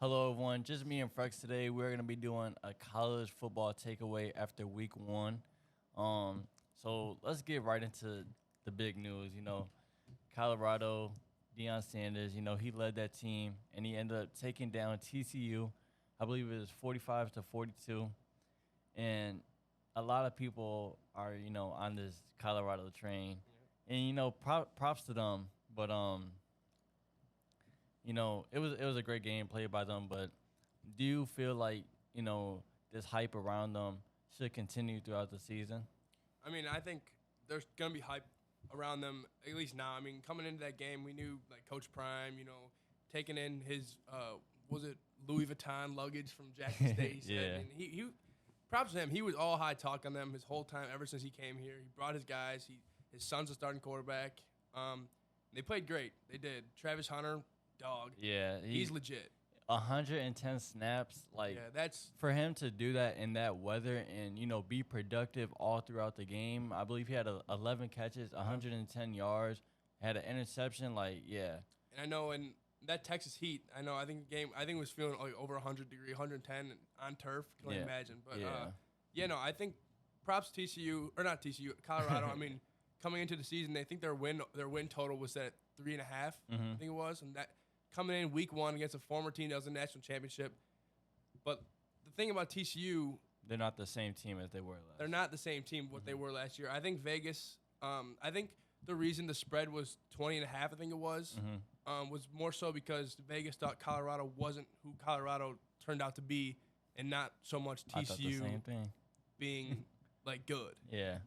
Hello, everyone. Just me and Frecks today. We're going to be doing a college football takeaway after week one. So let's get right into the big news. Colorado, Deion Sanders, he led that team and he ended up taking down TCU. I believe it was 45 to 42. And a lot of people are, on this Colorado train. And, props to them. But, it was a great game played by them, but do you feel like, this hype around them should continue throughout the season? I mean, I think there's going to be hype around them, at least now. I mean, coming into that game, we knew, like, Coach Prime, taking in his, was it Louis Vuitton luggage from Jackson State? Yeah. I mean, he props to him. He was all high talk on them his whole time, ever since he came here. He brought his guys. His son's a starting quarterback. They played great. They did. Travis Hunter, dog. Yeah. He's legit. 110 snaps, that's for him to do that in that weather and be productive all throughout the game. I believe he had 11 catches, 110 yards, had an interception. And I know in that Texas heat, I think it was feeling like over 100 degree, 110 on turf. Can only imagine. But I think props TCU or not TCU, Colorado. I mean, coming into the season, they think their win total was set at 3.5. I think it was, and that. Coming in week one against a former team that was in the national championship. But the thing about TCU, they're not the same team as they were last. They're not the same team what they were last year. I think Vegas, I think the reason the spread was 20.5, I think it was more so because Vegas thought Colorado wasn't who Colorado turned out to be, and not so much TCU being like good. Yeah.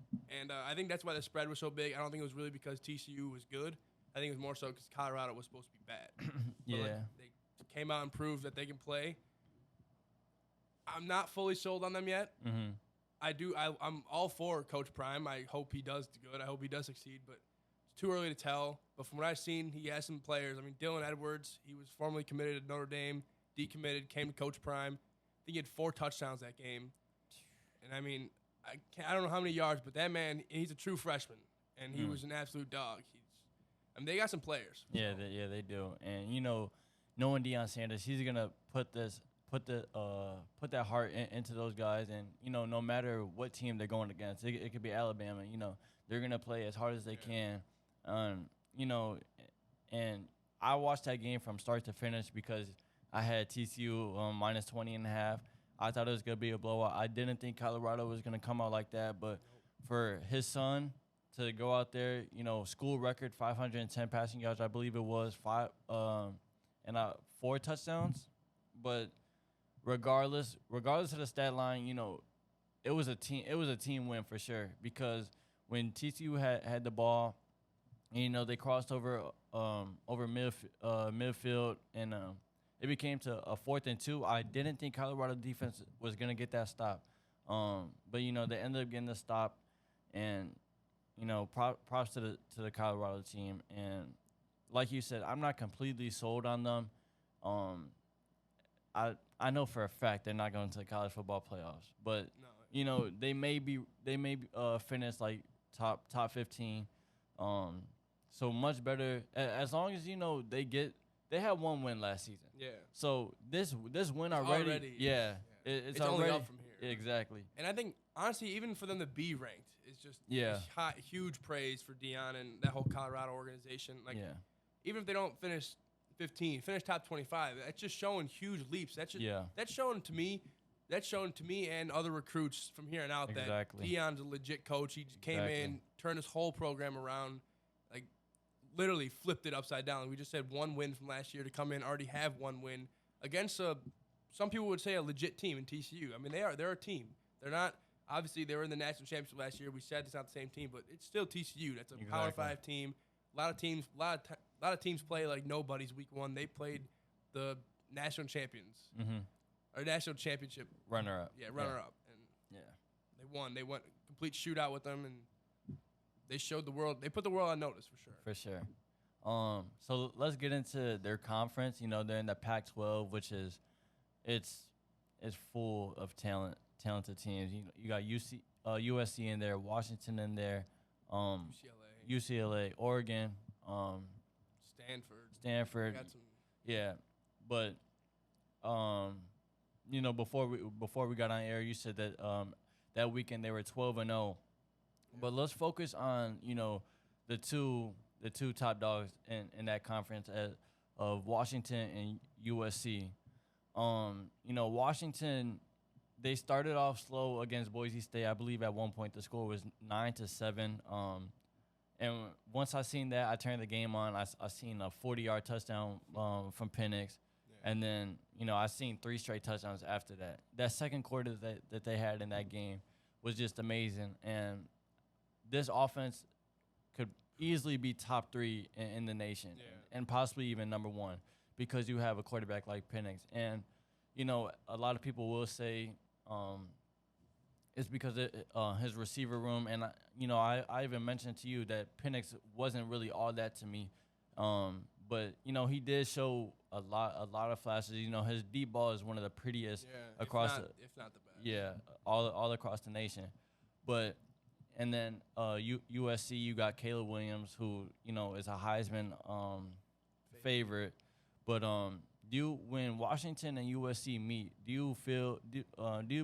And I think that's why the spread was so big. I don't think it was really because TCU was good. I think it was more so because Colorado was supposed to be bad. They came out and proved that they can play. I'm not fully sold on them yet. I'm all for Coach Prime. I hope he does good. I hope he does succeed, but it's too early to tell. But from what I've seen, he has some players. I mean, Dylan Edwards, he was formerly committed to Notre Dame, decommitted, came to Coach Prime. I think he had 4 touchdowns that game. And, I mean, I don't know how many yards, but that man, he's a true freshman, and he was an absolute dog. They got some players. Yeah, they do. And knowing Deion Sanders, he's gonna put that heart into those guys. And no matter what team they're going against, it could be Alabama. They're gonna play as hard as they can. And I watched that game from start to finish because I had TCU minus 20.5. I thought it was gonna be a blowout. I didn't think Colorado was gonna come out like that, but for his son to go out there, school record 510 passing yards, I believe it was 4 touchdowns. But regardless of the stat line, it was a team win for sure, because when TCU had the ball, they crossed over midfield and it became to a 4th and 2. I didn't think Colorado defense was gonna get that stop, but they ended up getting the stop. And props to the Colorado team. And like you said, I'm not completely sold on them. I know for a fact they're not going to the college football playoffs, but they may finish like top 15. So much better as long as they had 1 win last season. Yeah. So this win already. It's only up from here. Exactly. And I think, honestly, even for them to be ranked, it's just huge praise for Deion and that whole Colorado organization. Even if they don't finish 15, finish top 25, that's just showing huge leaps. That's showing to me and other recruits from here on out that Deion's a legit coach. He came in, turned his whole program around, literally flipped it upside down. We just had 1 win from last year to come in, already have 1 win against some people would say a legit team in TCU. I mean, they're a team. They're not, obviously, they were in the national championship last year. We said it's not the same team, but it's still TCU. That's a Power 5 team. A lot of teams play like nobody's week 1. They played the national champions or national championship runner-up. Yeah, runner-up. And they won. They went complete shootout with them, and they showed the world. They put the world on notice for sure. For sure. So let's get into their conference. They're in the Pac-12, which is it's full of talented teams. You got USC in there, Washington in there, UCLA, Oregon, Stanford. Got some. Yeah, but before we got on air, you said that that weekend they were 12-0. But let's focus on the two top dogs in that conference of Washington and USC. Washington, they started off slow against Boise State. I believe at one point the score was 9-7. And once I seen that, I turned the game on. I seen a 40-yard touchdown from Penix. Yeah. And then, I seen 3 straight touchdowns after that. That second quarter that they had in that game was just amazing. And this offense could easily be top 3 in the nation, and possibly even number 1, because you have a quarterback like Penix. And, a lot of people will say it's because of his receiver room. And, I even mentioned to you that Penix wasn't really all that to me. But, he did show a lot of flashes. His deep ball is one of the prettiest across if not the best. Yeah, all across the nation. But and then USC, you got Caleb Williams, who is a Heisman favorite. But when Washington and USC meet, do you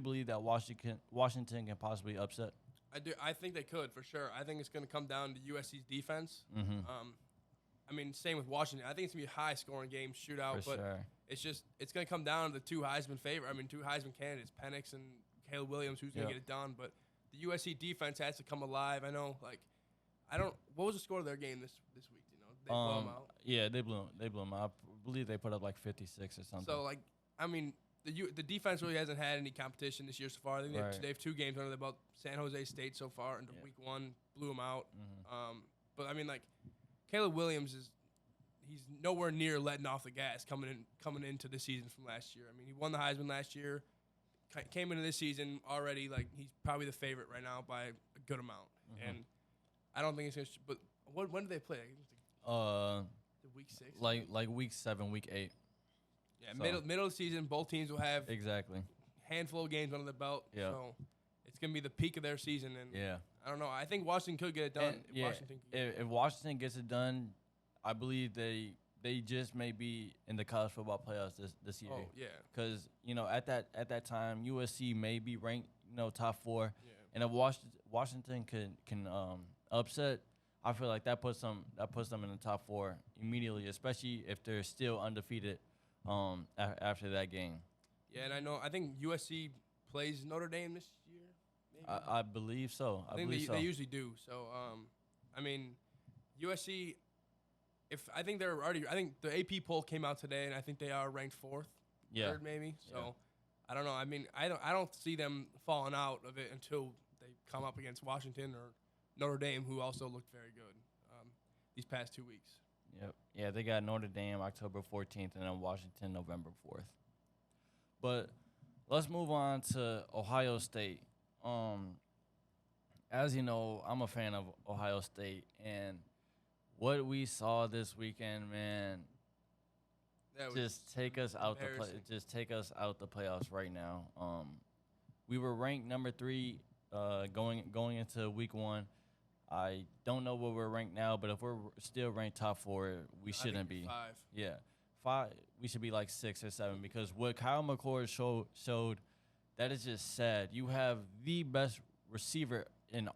believe that Washington can possibly upset? I do. I think they could for sure. I think it's going to come down to USC's defense. Mm-hmm. Same with Washington. I think it's going to be a high-scoring game, shootout. For but sure. It's going to come down to the 2 Heisman two Heisman candidates, Penix and Caleb Williams, who's going to get it done. But the USC defense has to come alive. I know, what was the score of their game this week? They blew them out. Yeah, they blew them out. I believe they put up like 56 or something. So, the defense really hasn't had any competition this year so far. I think they have 2 games under their belt. San Jose State so far into week 1 blew them out. Mm-hmm. But Caleb Williams he's nowhere near letting off the gas coming into the season from last year. He won the Heisman last year. Came into this season already he's probably the favorite right now by a good amount. Mm-hmm. And I don't think it's gonna. But when do they play? Week 6. Like week 7, week 8. Yeah, so. middle of the season, both teams will have exactly handful of games under the belt. Yeah. So it's gonna be the peak of their season. And yeah, I don't know. I think Washington could get it done. If Washington gets it done, I believe they just may be in the college football playoffs this year. Oh yeah. Because at that time USC may be ranked top 4, yeah. And if Washington can upset, I feel like that puts them in the top 4 immediately, especially if they're still undefeated after that game. Yeah, and I think USC plays Notre Dame this year. Maybe? I believe so. I think they usually do. So USC. I think the AP poll came out today, and I think they are ranked 4th, 3rd maybe. So I don't know. I don't see them falling out of it until they come up against Washington or Notre Dame, who also looked very good these past 2 weeks. Yep. Yeah, they got Notre Dame October 14th and then Washington November 4th. But let's move on to Ohio State. As you know, I'm a fan of Ohio State, and what we saw this weekend, man, just take us out the playoffs right now. We were ranked number 3 going into week 1. I don't know what we're ranked now, but if we're still ranked top 4, we shouldn't be. 5. Yeah, 5. We should be like 6 or 7 because what Kyle McCord showed, that is just sad. You have the best receiver in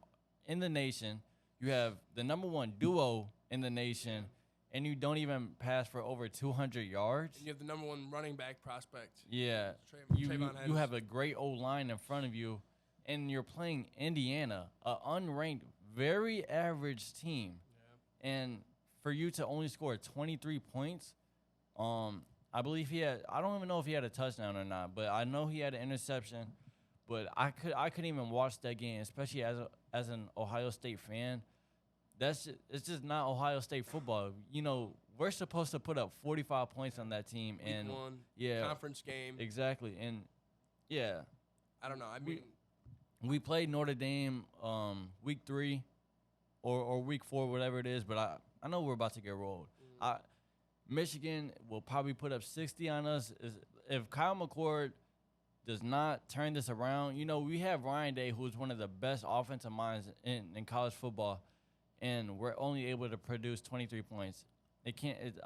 the nation. You have the number 1 duo in the nation, and you don't even pass for over 200 yards. And you have the number 1 running back prospect. Yeah, you have a great old line in front of you, and you're playing Indiana, an unranked, very average team. Yeah. And for you to only score 23 points, I believe I don't even know if he had a touchdown or not, but I know he had an interception. But I couldn't even watch that game, especially as an Ohio State fan. It's just not Ohio State football. We're supposed to put up 45 points on that team. Week 1, conference game. Exactly. And, yeah. I don't know. We played Notre Dame week 3 or week 4, whatever it is, but I know we're about to get rolled. Michigan will probably put up 60 on us. If Kyle McCord does not turn this around, we have Ryan Day, who's one of the best offensive minds in college football, and we're only able to produce 23 points.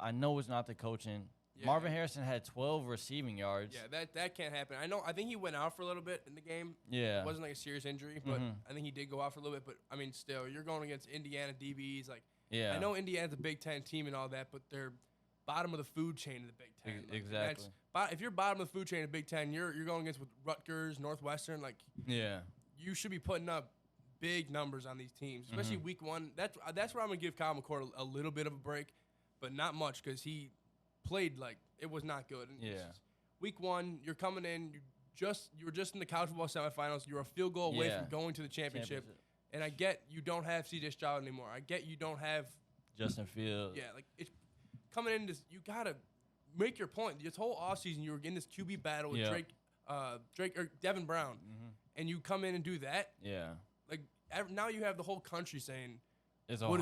I know it's not the coaching. Yeah. Marvin Harrison had 12 receiving yards. Yeah, that can't happen. I think he went out for a little bit in the game. Yeah. It wasn't like a serious injury, but I think he did go out for a little bit. But, I mean, still, you're going against Indiana DBs. Like, yeah. I know Indiana's a Big Ten team and all that, but they're bottom of the food chain in the Big Ten. Like, exactly. If you're bottom of the food chain in the Big Ten, you're going against with Rutgers, Northwestern. Like, yeah, you should be putting up big numbers on these teams, especially week one. That's where I'm going to give Kyle McCord a little bit of a break, but not much because he played like it was not good. And week one, you're coming in, you were just in the college football semifinals. You're a field goal away from going to the championship. And I get you don't have C.J. Stroud anymore. I get you don't have Justin Fields. Yeah, like it's coming in this, you gotta make your point. This whole offseason, you were in this QB battle with Drake or Devin Brown, and you come in and do that. Yeah, like now you have the whole country saying, what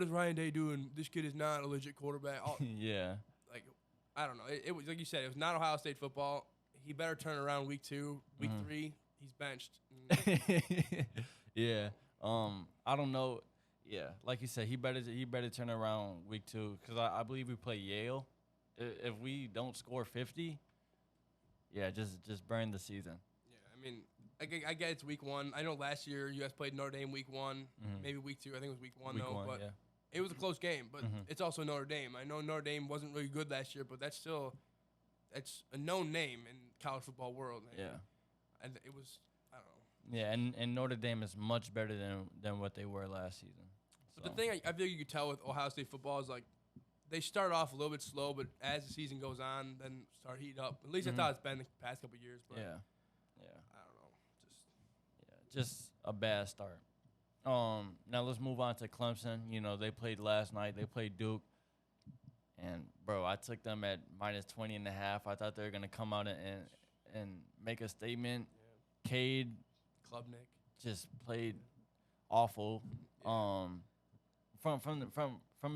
is Ryan Day doing? This kid is not a legit quarterback. Yeah, like I don't know. It was like you said, it was not Ohio State football. He better turn around week 2, week 3. He's benched. Yeah. I don't know. Yeah, like you said, he better turn around week 2 because I believe we play Yale. If we don't score 50, just burn the season. Yeah, I mean, I get it's week 1. I know last year you guys played Notre Dame week 1, maybe week 2. I think it was week 1 but it was a close game. But it's also Notre Dame. I know Notre Dame wasn't really good last year, but that's a known name in college football world. And it was. Yeah, and Notre Dame is much better than what they were last season. But the thing I feel you could tell with Ohio State football is like they start off a little bit slow, but as the season goes on, then start heating up. At least I thought it's been the past couple of years. But yeah, I don't know, just a bad start. Now let's move on to Clemson. You know, they played last night. They played Duke, and bro, I took them at -20.5. I thought they were gonna come out and make a statement. Yeah. Cade. Klubnik just played awful. From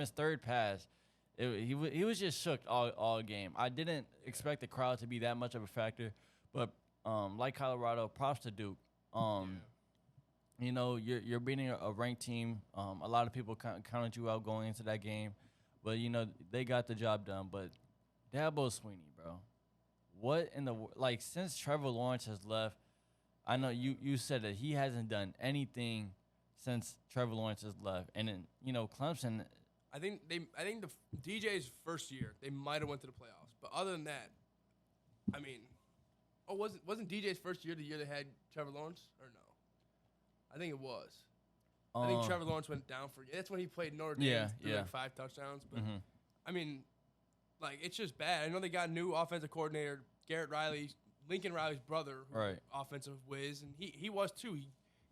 his third pass, he was just shook all game. I didn't expect the crowd to be that much of a factor, but like Colorado, props to Duke. You know, you're beating a ranked team. A lot of people counted you out going into that game, but you know they got the job done. But Dabo Swinney, bro, what in the since Trevor Lawrence has left. I know you said that he hasn't done anything since Trevor Lawrence has left, and then Clemson. I think the DJ's first year they might have went to the playoffs, but other than that, I mean, wasn't DJ's first year the year they had Trevor Lawrence or no? I think it was. I think Trevor Lawrence went down for. That's when he played Notre Dame. Like 5 touchdowns, but I mean, like it's just bad. I know they got a new offensive coordinator, Garrett Riley. Lincoln Riley's brother, offensive whiz, and he was too.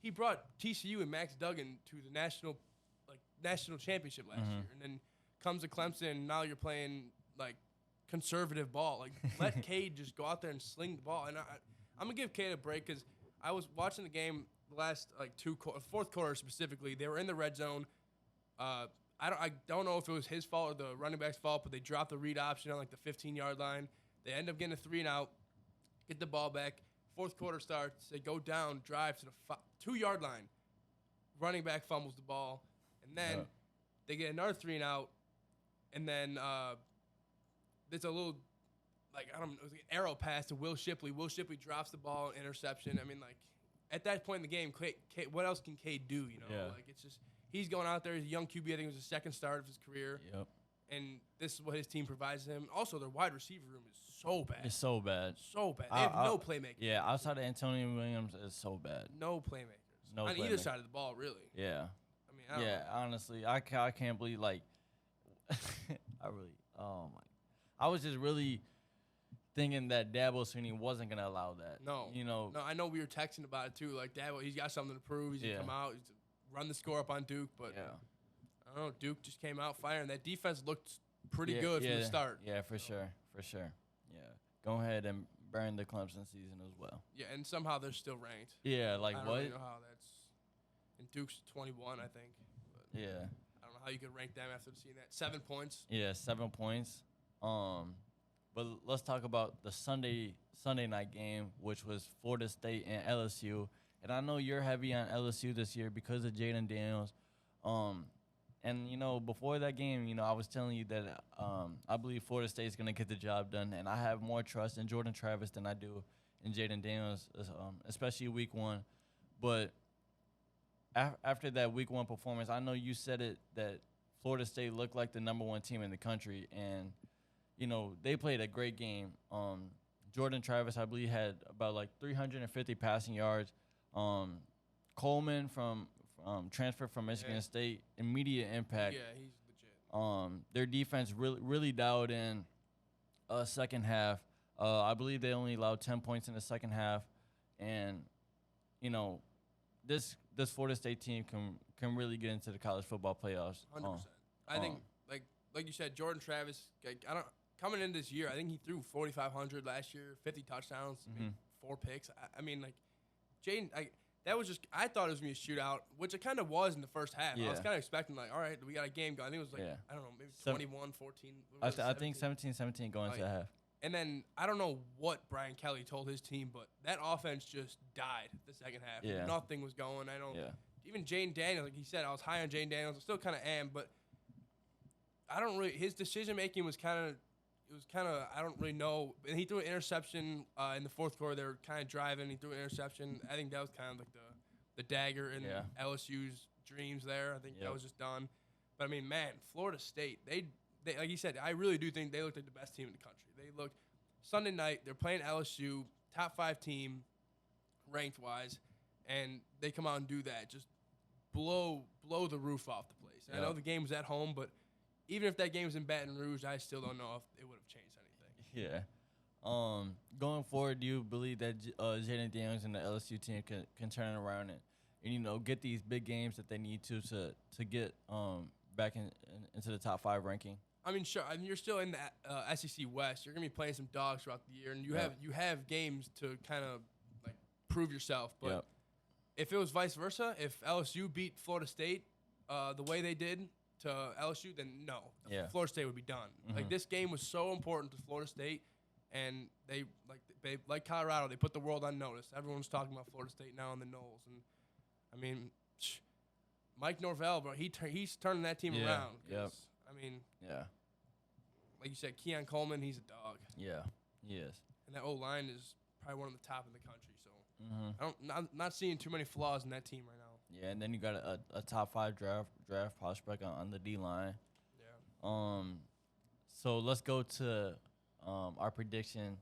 He brought TCU and Max Duggan to the national championship last year, and then comes to Clemson. And now you're playing conservative ball. Let Cade just go out there and sling the ball. And I'm gonna give Cade a break because I was watching the game the last fourth quarter specifically. They were in the red zone. I don't know if it was his fault or the running back's fault, but they dropped the read option on the 15-yard line. They end up getting a 3-and-out. Get the ball back. Fourth quarter starts. They go down, drive to the 2-yard line. Running back fumbles the ball, and then they get another 3-and-out. And then there's a little I don't know, it was an arrow pass to Will Shipley. Will Shipley drops the ball, interception. I mean, at that point in the game, what else can Cade do? It's just he's going out there. He's a young QB. I think it was the second start of his career. Yep. And this is what his team provides him. Also, their wide receiver room is so bad. It's so bad. So bad. They have no playmakers. Yeah, outside of Antonio Williams, it's so bad. No playmakers. On either side of the ball, really. Yeah. I mean, I don't know. Honestly, I can't believe, I was just really thinking that Dabo Swinney wasn't going to allow that. No. No, I know we were texting about it, too. Dabo, he's got something to prove. He's going to come out. He's run the score up on Duke, but I don't know. Duke just came out firing. That defense looked pretty good from the start. Yeah, for sure. Yeah. Go ahead and burn the Clemson season as well. Yeah, and somehow they're still ranked. Yeah, I don't really know how that's – and Duke's 21, I think. But yeah. I don't know how you could rank them after seeing that. 7 points. Yeah, 7 points. But let's talk about the Sunday night game, which was Florida State and LSU. And I know you're heavy on LSU this year because of Jaden Daniels. And, before that game, I was telling you that I believe Florida State is going to get the job done. And I have more trust in Jordan Travis than I do in Jaden Daniels, especially week one. But after that week one performance, I know you said it that Florida State looked like the number one team in the country. And, they played a great game. Jordan Travis, I believe, had about like 350 passing yards. Coleman from transfer from Michigan State, immediate impact. Yeah, he's legit. Their defense really dialed in second half. I believe they only allowed 10 points in the second half. And, this Florida State team can really get into the college football playoffs. 100%. I think, like you said, Jordan Travis, coming in this year, I think he threw 4,500 last year, 50 touchdowns, 4 picks. I mean, like, Jaden, that was just – I thought it was going to be a shootout, which it kind of was in the first half. Yeah. I was kind of expecting, like, all right, we got a game going. I think it was like, I don't know, maybe 21, 14. I think 17 going to half. And then I don't know what Brian Kelly told his team, but that offense just died the second half. Yeah. Nothing was going. Even Jane Daniels, like he said, I was high on Jane Daniels. I still kind of am, but I don't really – his decision-making was kind of – I don't really know. And he threw an interception in the fourth quarter. They were kind of driving. He threw an interception. I think that was kind of like the dagger in LSU's dreams there. I think that was just done. But, I mean, man, Florida State, they like you said, I really do think they looked like the best team in the country. They looked Sunday night, they're playing LSU, top 5 team, ranked-wise, and they come out and do that. Just blow the roof off the place. And I know the game was at home, but even if that game was in Baton Rouge, I still don't know if it would have changed anything. Yeah. Going forward, do you believe that Jaden Daniels and the LSU team can turn it around and get these big games that they need to get back into the top 5 ranking? I mean, sure. I mean, you're still in the SEC West. You're gonna be playing some dogs throughout the year, and you have games to kind of like prove yourself. But if it was vice versa, if LSU beat Florida State the way they did to LSU, then no, Florida State would be done. Like, this game was so important to Florida State, and they like Colorado, they put the world on notice. Everyone's talking about Florida State now in the Knolls, and I mean, Mike Norvell, bro, he's turning that team around. I mean, like you said, Keon Coleman, he's a dog. Yeah, he is. And that O-line is probably one of the top in the country. So I'm not seeing too many flaws in that team right now. Yeah, and then you got a top 5 draft prospect on the D-line. Yeah. So let's go to our prediction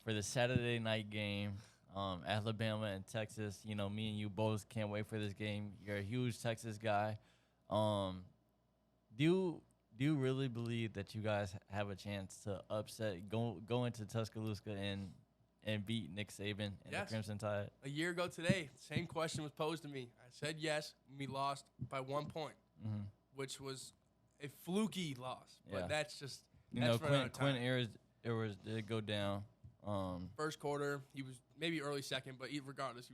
for the Saturday night game, Alabama and Texas. Me and you both can't wait for this game. You're a huge Texas guy. Do you really believe that you guys have a chance to upset, go into Tuscaloosa and beat Nick Saban and the Crimson Tide? A year ago today, same question was posed to me. I said yes. We lost by 1 point, which was a fluky loss. But that's just Quinn Ewers did go down. First quarter, he was maybe early second, but regardless,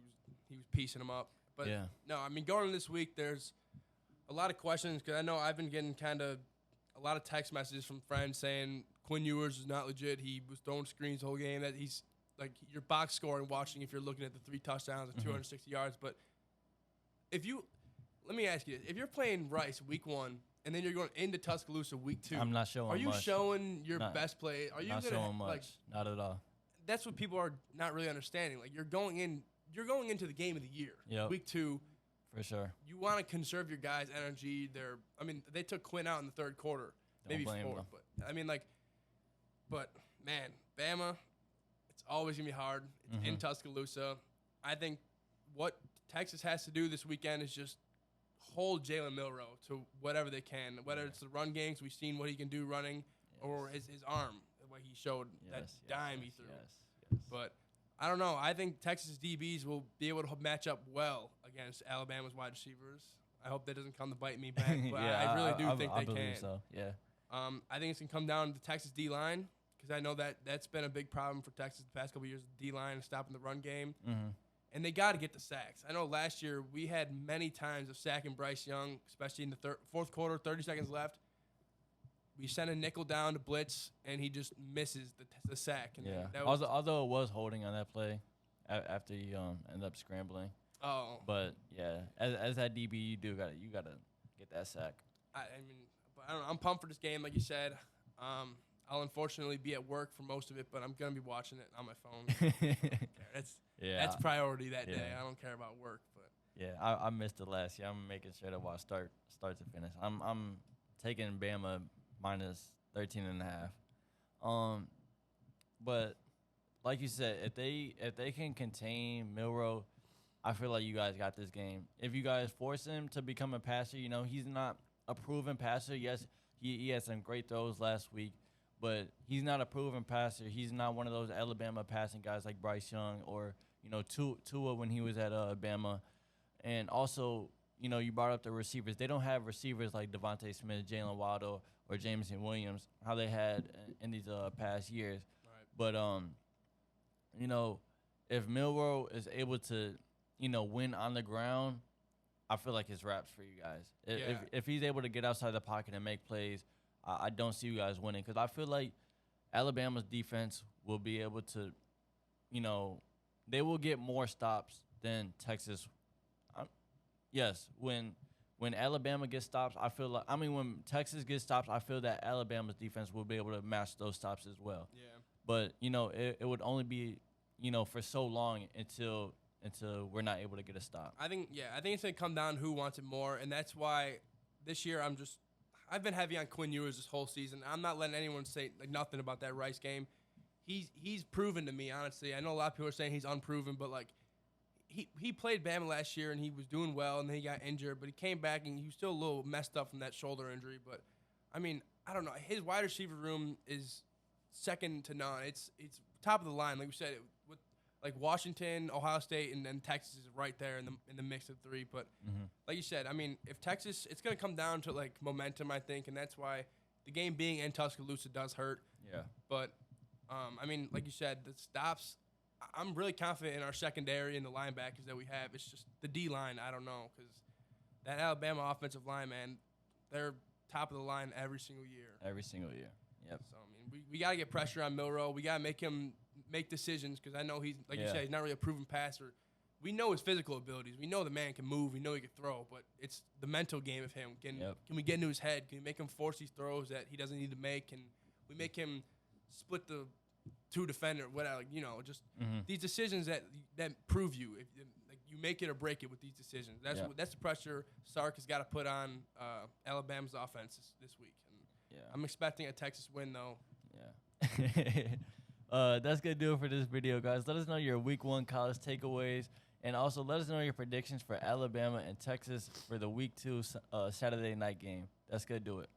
he was piecing them up. But no, I mean, going into this week, there's a lot of questions because I know I've been getting kind of a lot of text messages from friends saying Quinn Ewers is not legit. He was throwing screens the whole game. That he's like your box score and watching if you're looking at the 3 touchdowns and 260 yards. But let me ask you, if you're playing Rice week 1 and then you're going into Tuscaloosa week 2, I'm not showing. Are you much. Showing your best play? Are you not showing much? Not at all. That's what people are not really understanding. Like, you're going into the game of the year, week 2. For sure. You want to conserve your guys' energy. They took Quinn out in the third quarter, maybe 4. But I mean, but man, Bama, it's always gonna be hard. It's in Tuscaloosa. I think what Texas has to do this weekend is just hold Jalen Milroe to whatever they can. Whether it's the run games, we've seen what he can do running, or his arm, what he showed, that dime he threw. Yes. But I don't know. I think Texas DBs will be able to match up well against Alabama's wide receivers. I hope that doesn't come to bite me back, but I really do think they believe can. So. Yeah. I think it's going to come down to Texas D-line because I know that's been a big problem for Texas the past couple of years, D-line and stopping the run game. And they got to get the sacks. I know last year we had many times of sacking Bryce Young, especially in the fourth quarter, 30 seconds left. We sent a nickel down to blitz, and he just misses the sack. And although it was holding on that play after he ended up scrambling. Oh. But, yeah, as that DB, you gotta get that sack. I mean, I don't know. I'm pumped for this game, like you said. I'll unfortunately be at work for most of it, but I'm gonna be watching it on my phone. That's priority that day. I don't care about work, but yeah, I missed it last year. I'm making sure to watch start to finish. I'm taking Bama minus 13.5. But like you said, if they can contain Milroe, I feel like you guys got this game. If you guys force him to become a passer, he's not a proven passer. Yes, he had some great throws last week, but he's not a proven passer. He's not one of those Alabama passing guys like Bryce Young or, Tua when he was at Bama. And also, you brought up the receivers. They don't have receivers like Devontae Smith, Jalen Waddle, or Jameson Williams, how they had in these past years. Right. But, if Milroe is able to, win on the ground, I feel like it's wraps for you guys. If he's able to get outside the pocket and make plays, I don't see you guys winning because I feel like Alabama's defense will be able to, they will get more stops than Texas. Yes, when Alabama gets stops, when Texas gets stops, I feel that Alabama's defense will be able to match those stops as well. Yeah. But, it would only be, for so long until we're not able to get a stop. I think it's going to come down to who wants it more, and that's why this year I've been heavy on Quinn Ewers this whole season. I'm not letting anyone say nothing about that Rice game. He's proven to me, honestly. I know a lot of people are saying he's unproven, but he played Bama last year and he was doing well, and then he got injured, but he came back and he was still a little messed up from that shoulder injury. But I mean, I don't know. His wide receiver room is second to none. It's top of the line, like we said. With Washington, Ohio State, and then Texas is right there in the mix of three. But like you said, I mean, if Texas, it's going to come down to momentum, I think, and that's why the game being in Tuscaloosa does hurt. Yeah. But I mean, like you said, the stops. I'm really confident in our secondary and the linebackers that we have. It's just the D line. I don't know because that Alabama offensive line, man, they're top of the line every single year. Every single year. Yep. So I mean, we got to get pressure on Milroe. We got to make him make decisions because I know he's you said, he's not really a proven passer. We know his physical abilities. We know the man can move. We know he can throw, but it's the mental game of him. Can we get into his head? Can we make him force these throws that he doesn't need to make? Can we make him split the two defender, whatever? Just these decisions that prove you. If you make it or break it with these decisions. That's the pressure Sark has got to put on Alabama's offense this week. And I'm expecting a Texas win, though. Yeah. That's going to do it for this video, guys. Let us know your Week 1 college takeaways, and also let us know your predictions for Alabama and Texas for the Week 2 Saturday night game. That's going to do it.